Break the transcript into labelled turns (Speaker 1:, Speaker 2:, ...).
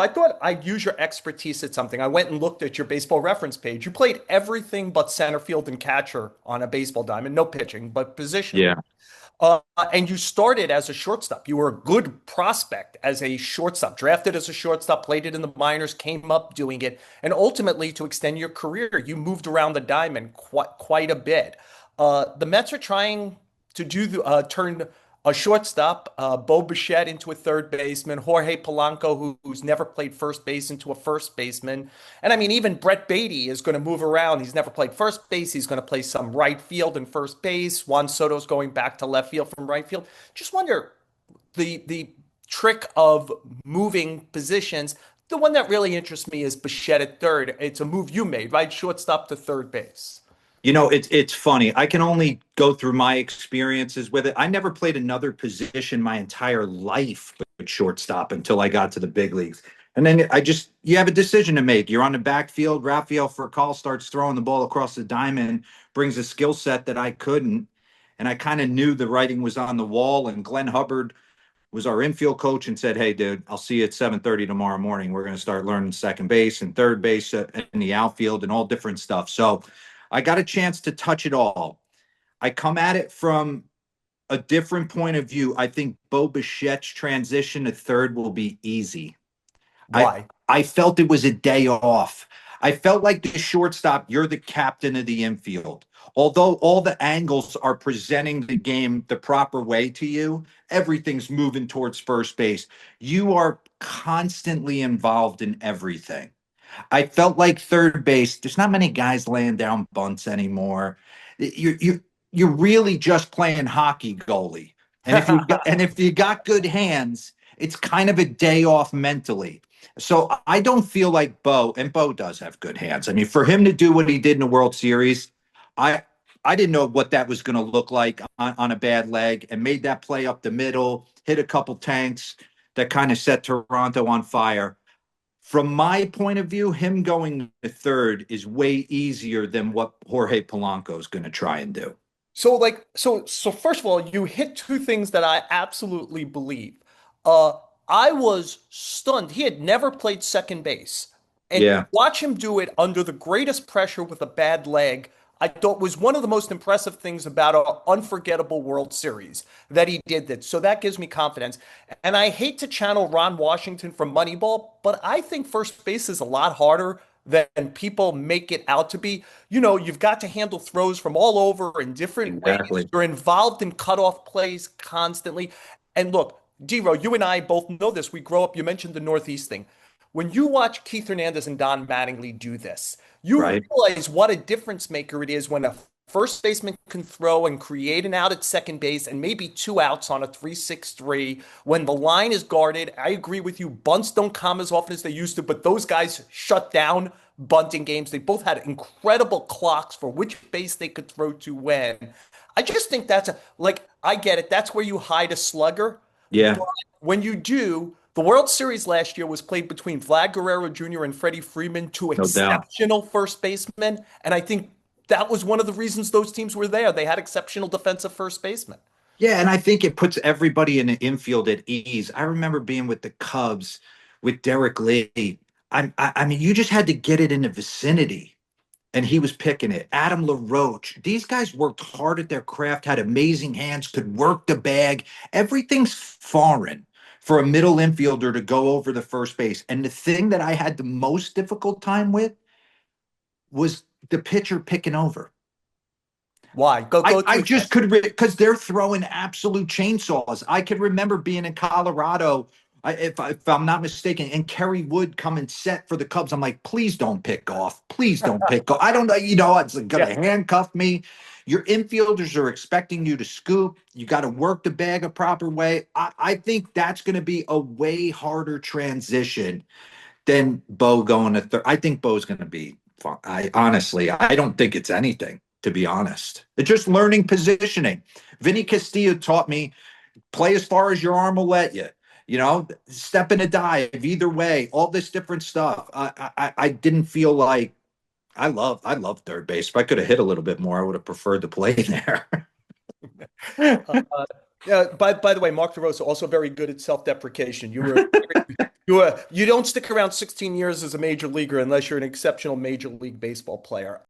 Speaker 1: I thought I'd use your expertise at something. I went and looked at your baseball reference page. You played everything but center field and catcher on a baseball diamond. No pitching, but positionally.
Speaker 2: Yeah.
Speaker 1: Uh, and you started as a shortstop. You were a good prospect as a shortstop, drafted as a shortstop, played it in the minors, came up doing it, and ultimately to extend your career, you moved around the diamond quite a bit. The Mets are trying to turn a shortstop, Bo Bichette, into a third baseman, Jorge Polanco, who's never played first base, into a first baseman. And I mean, even Brett Beatty is going to move around. He's never played first base. He's going to play some right field and first base. Juan Soto's going back to left field from right field. Just wonder the trick of moving positions. The one that really interests me is Bichette at third. It's a move you made, right? Shortstop to third base.
Speaker 2: It's funny. I can only go through my experiences with it. I never played another position my entire life but shortstop until I got to the big leagues. And then you have a decision to make. You're on the backfield. Rafael Furcal starts throwing the ball across the diamond, brings a skill set that I couldn't. And I kind of knew the writing was on the wall. And Glenn Hubbard was our infield coach and said, "Hey, dude, I'll see you at 7:30 tomorrow morning. We're going to start learning second base and third base in the outfield and all different stuff." So I got a chance to touch it all. I come at it from a different point of view. I think Bo Bichette's transition to third will be easy. I
Speaker 1: Why?
Speaker 2: I felt it was a day off. I felt like the shortstop, you're the captain of the infield. Although all the angles are presenting the game the proper way to you, everything's moving towards first base. You are constantly involved in everything. I felt like third base, there's not many guys laying down bunts anymore. You're really just playing hockey goalie. And if you got good hands, it's kind of a day off mentally. So I don't feel like Bo, and Bo does have good hands. I mean, for him to do what he did in the World Series, I I didn't know what that was going to look like on a bad leg, and made that play up the middle, hit a couple tanks that kind of set Toronto on fire. From my point of view, him going to third is way easier than what Jorge Polanco is going to try and do.
Speaker 1: So first of all, you hit two things that I absolutely believe. Uh, I was stunned. He had never played second base. And to
Speaker 2: Yeah,
Speaker 1: watch him do it under the greatest pressure with a bad leg, I thought was one of the most impressive things about an unforgettable World Series that he did that. So that gives me confidence. And I hate to channel Ron Washington from Moneyball, but I think first base is a lot harder than people make it out to be. You know, you've got to handle throws from all over in different ways.
Speaker 2: exactly.
Speaker 1: You're involved in cutoff plays constantly. And look, Dero, you and I both know this. We grow up, you mentioned the Northeast thing. When you watch Keith Hernandez and Don Mattingly do this, you
Speaker 2: Right.
Speaker 1: realize what a difference maker it is when a first baseman can throw and create an out at second base and maybe two outs on a 3-6-3 when the line is guarded. I agree with you. Bunts don't come as often as they used to, but those guys shut down bunting games. They both had incredible clocks for which base they could throw to when. I just think I get it. That's where you hide a slugger.
Speaker 2: Yeah,
Speaker 1: But when you do, the World Series last year was played between Vlad Guerrero Jr. and Freddie Freeman, two
Speaker 2: no doubt.
Speaker 1: exceptional first basemen. And I think that was one of the reasons those teams were there. They had exceptional defensive first basemen.
Speaker 2: Yeah, and I think it puts everybody in the infield at ease. I remember being with the Cubs with Derek Lee. I mean, you just had to get it in the vicinity, and he was picking it. Adam LaRoche. These guys worked hard at their craft, had amazing hands, could work the bag. Everything's foreign for a middle infielder to go over the first base. And the thing that I had the most difficult time with was the pitcher picking over.
Speaker 1: Why? Go
Speaker 2: I
Speaker 1: through it again.
Speaker 2: just could because they're throwing absolute chainsaws. I can remember being in Colorado, if I'm not mistaken, and Kerry Wood coming set for the Cubs. I'm like, please don't pick off. Please don't pick off. I don't know. It's like,
Speaker 1: Yeah.
Speaker 2: gonna handcuff me. Your infielders are expecting you to scoop. You got to work the bag a proper way. I think that's going to be a way harder transition than Bo going to third. I think Bo's going to be fine. I honestly, I don't think it's anything, to be honest. It's just learning positioning. Vinny Castillo taught me play as far as your arm will let you. Step in a dive, either way, all this different stuff. I didn't feel like I love third base. If I could have hit a little bit more, I would have preferred to play there.
Speaker 1: Uh, yeah, by the way, Mark DeRosa also very good at self-deprecation. You were very You don't stick around 16 years as a major leaguer unless you're an exceptional Major League Baseball player.